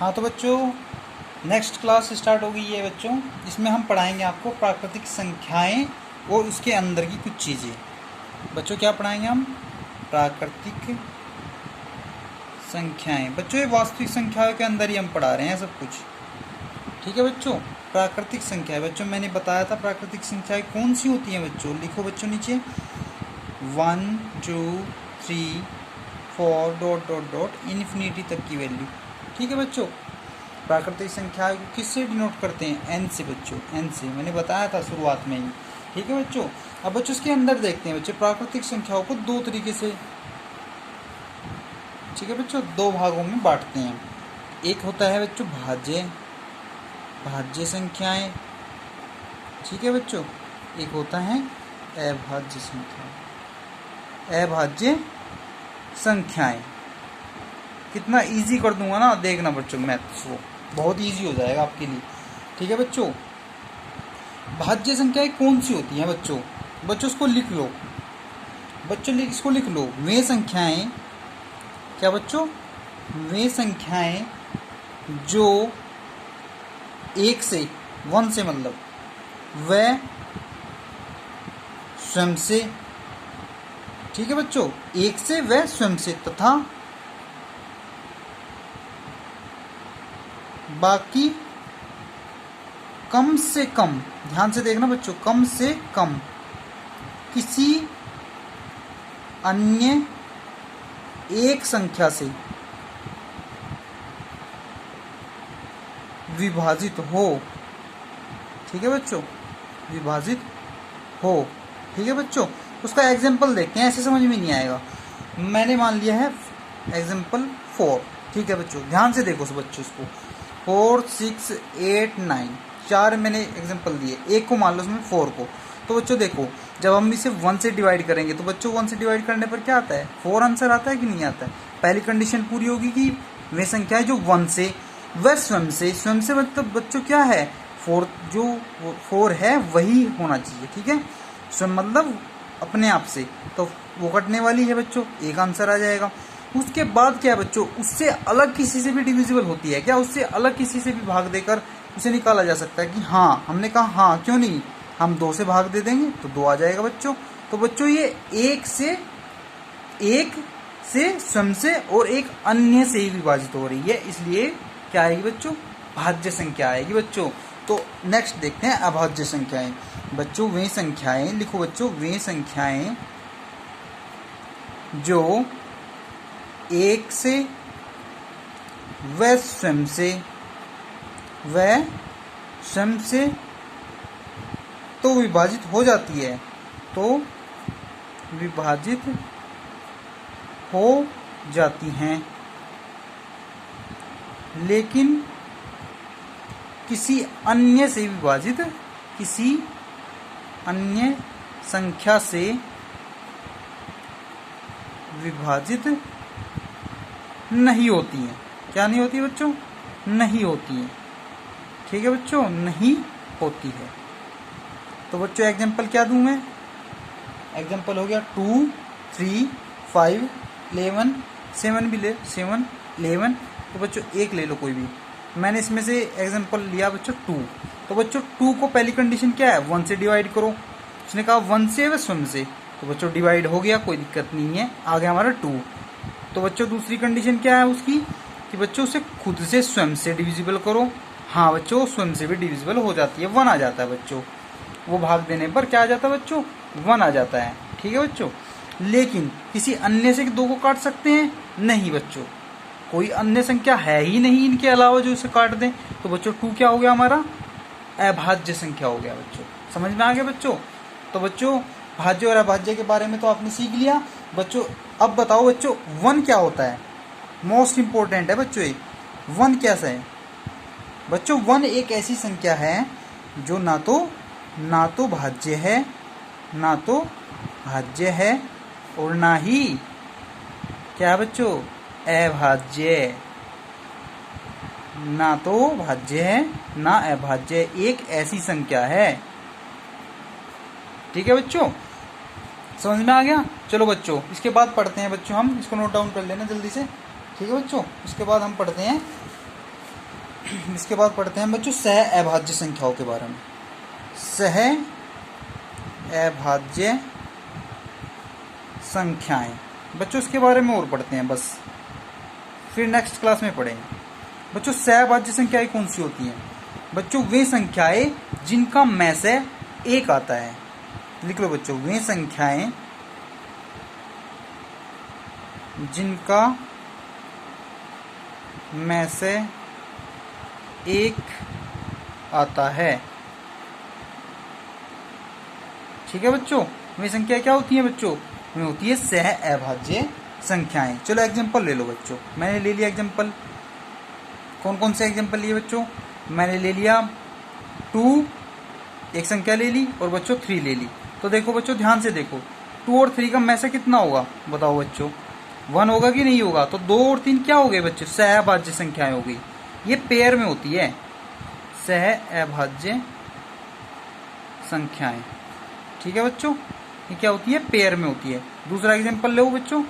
हाँ तो बच्चों नेक्स्ट क्लास स्टार्ट हो गई है बच्चों। इसमें हम पढ़ाएंगे आपको प्राकृतिक संख्याएं और उसके अंदर की कुछ चीज़ें। बच्चों क्या पढ़ाएंगे हम? प्राकृतिक संख्याएं। बच्चों ये वास्तविक संख्याओं के अंदर ही हम पढ़ा रहे हैं सब कुछ, ठीक है बच्चों। प्राकृतिक संख्याएं बच्चों मैंने बताया था प्राकृतिक संख्याएं कौन सी होती हैं बच्चों। लिखो बच्चों नीचे 1 2 3 4 डॉट डॉट डॉट इन्फिनिटी तक की वैल्यू, ठीक है बच्चों। प्राकृतिक संख्याओं को किससे डिनोट करते हैं? एन से बच्चों, एन से मैंने बताया था शुरुआत में ही, ठीक है बच्चों। अब बच्चों इसके अंदर देखते हैं बच्चों प्राकृतिक संख्याओं को दो तरीके से, ठीक है बच्चों, दो भागों में बांटते हैं। एक होता है बच्चों भाज्य संख्याएं, ठीक है बच्चों। एक होता है अभाज्य संख्याएं। अभाज्य संख्याएं कितना इजी कर दूंगा ना, देखना बच्चों मैथ्स को बहुत इजी हो जाएगा आपके लिए, ठीक है बच्चों। भाज्य संख्याएं कौन सी होती हैं बच्चों? बच्चों इसको लिख लो बच्चों, इसको लिख लो। वे संख्याएं क्या बच्चों? वे संख्याएं जो एक से, 1 से मतलब वह स्वयं से, ठीक है बच्चों, एक से वह स्वयं से तथा बाकी कम से कम, ध्यान से देखना बच्चों, कम से कम किसी अन्य एक संख्या से विभाजित हो, ठीक है बच्चों, विभाजित हो, ठीक है बच्चों। उसका एग्जाम्पल देखते हैं, ऐसे समझ में नहीं आएगा। मैंने मान लिया है एग्जाम्पल 4, ठीक है बच्चों, ध्यान से देखो बच्चों इसको। 4 6 8 9 4 मैंने एग्जाम्पल दिए, एक को मान लो उसमें 4 को। तो बच्चों देखो जब हम इसे 1 से डिवाइड करेंगे तो बच्चों 1 से डिवाइड करने पर क्या आता है? 4 आंसर आता है कि नहीं आता है? पहली कंडीशन पूरी होगी कि वे संख्याएं जो 1 से वह स्वयं से मतलब बच्चों क्या है? 4, जो 4 है वही होना चाहिए, ठीक है। स्वयं मतलब अपने आप से, तो वो कटने वाली है बच्चों, एक आंसर आ जाएगा। उसके बाद क्या है बच्चों? उससे अलग किसी से भी डिविजिबल होती है क्या? उससे अलग किसी से भी भाग देकर उसे निकाला जा सकता है कि हाँ, हमने कहा हाँ क्यों नहीं, हम 2 से भाग दे देंगे तो 2 आ जाएगा बच्चों। तो बच्चों ये एक से स्वयं से और एक अन्य से ही विभाजित हो रही है, इसलिए क्या आएगी बच्चों? भाज्य संख्या आएगी बच्चों। तो नेक्स्ट देखते हैं अभाज्य संख्याएं। बच्चों वे संख्याएं, लिखो बच्चों, वे संख्याएं जो एक से व स्वयं से तो विभाजित हो जाती है, तो विभाजित हो जाती हैं, लेकिन किसी अन्य से विभाजित, किसी अन्य संख्या से विभाजित नहीं होती हैं। क्या नहीं होती बच्चों? नहीं होती हैं, ठीक है बच्चों, नहीं होती है। तो बच्चों एग्जाम्पल क्या दूं मैं? एग्जाम्पल हो गया 2 3 5 11 7 भी ले, 7 11। तो बच्चों एक ले लो कोई भी, मैंने इसमें से एग्जाम्पल लिया बच्चों 2। तो बच्चों 2 को पहली कंडीशन क्या है? 1 से डिवाइड करो। उसने कहा 1 से व स्वयं से, तो बच्चों डिवाइड हो गया, कोई दिक्कत नहीं है, आ गया हमारा 2। तो बच्चों दूसरी कंडीशन क्या है उसकी? कि बच्चों उसे खुद से स्वयं से डिविजिबल करो। हाँ बच्चों स्वयं से भी डिविजिबल हो जाती है, 1 आ जाता है बच्चों। वो भाग देने पर क्या आ जाता है बच्चों? 1 आ जाता है, ठीक है बच्चों। लेकिन किसी अन्य से 2 को काट सकते हैं? नहीं बच्चों, कोई अन्य संख्या है ही नहीं इनके अलावा जो इसे काट दें। तो बच्चों 2 क्या हो गया हमारा? अभाज्य संख्या हो गया बच्चों। समझ में आ गया बच्चों? तो बच्चों भाज्य और अभाज्य के बारे में तो आपने सीख लिया बच्चों। अब बताओ बच्चों 1 क्या होता है? मोस्ट इंपॉर्टेंट है बच्चों ये 1 कैसा है बच्चों? 1 एक ऐसी संख्या है जो ना तो भाज्य है, ना तो भाज्य है और ना ही क्या बच्चों? अभाज्य। ना तो भाज्य है ना अभाज्य, एक ऐसी संख्या है, ठीक है बच्चों। समझ में आ गया? चलो बच्चों इसके बाद पढ़ते हैं बच्चों, हम इसको नोट डाउन कर लेना जल्दी से, ठीक है बच्चों। इसके बाद हम पढ़ते हैं इसके बाद पढ़ते हैं बच्चों सह अभाज्य संख्याओं के बारे में। सह अभाज्य संख्याएं बच्चों इसके बारे में और पढ़ते हैं बस, फिर नेक्स्ट क्लास में पढ़ेंगे। बच्चों सह अभाज्य संख्याएं कौन सी होती हैं? बच्चों वे संख्याएं जिनका में से एक आता है। लिख लो बच्चों, वे संख्याएं जिनका में से एक आता है। ठीक है बच्चों, वे संख्याएं क्या होती हैं बच्चों? वे होती है सह अभाज्य संख्याएं। चलो एग्जांपल ले लो बच्चों, मैंने ले लिया एग्जांपल। कौन कौन से एग्जांपल लिए बच्चों? मैंने ले लिया 2 एक संख्या ले ली और बच्चों 3 ले ली। तो देखो बच्चों ध्यान से देखो, 2 और 3 का में से कितना होगा बताओ बच्चों? 1 होगा कि नहीं होगा? तो 2 और 3 क्या हो गए बच्चों? सह अभाज्य संख्याएं हो गई। ये पेयर में होती है, सह अभाज्य संख्याएं। ठीक है बच्चों, ये क्या होती है? पेयर में होती है। दूसरा एग्जांपल लो बच्चों,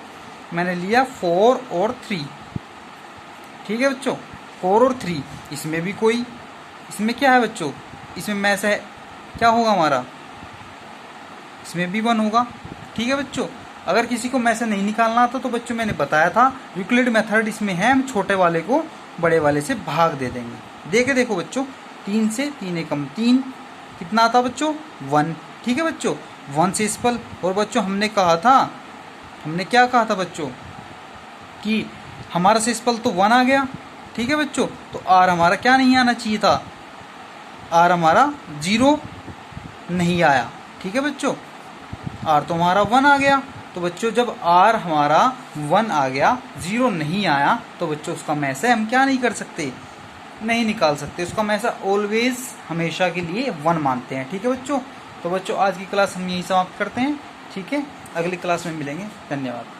मैंने लिया 4 और 3। ठीक है बच्चों, 4 और 3, इसमें भी कोई, इसमें क्या है बच्चों? इसमें में से क्या होगा हमारा? इसमें भी 1 होगा। ठीक है बच्चों, अगर किसी को में से नहीं निकालना आता तो बच्चों मैंने बताया था यूक्लिड मेथड इसमें है, हम छोटे वाले को बड़े वाले से भाग दे देंगे। देखे देखो बच्चों, 3 से 3 एकम 3, कितना आता बच्चों? 1। ठीक है बच्चों, 1 से सिंपल। और बच्चों हमने कहा था, हमने क्या कहा था बच्चों कि हमारा सिंपल तो 1 आ गया। ठीक है बच्चों, तो आर हमारा क्या नहीं आना चाहिए था? आर हमारा 0 नहीं आया। ठीक है बच्चों, आर तो हमारा 1 आ गया। तो बच्चों जब आर हमारा 1 आ गया, 0 नहीं आया, तो बच्चों उसका में से हम क्या नहीं कर सकते? नहीं निकाल सकते। उसका में से ऑलवेज हमेशा के लिए 1 मानते हैं। ठीक है बच्चों, तो बच्चों आज की क्लास हम यही समाप्त करते हैं। ठीक है, अगली क्लास में मिलेंगे। धन्यवाद।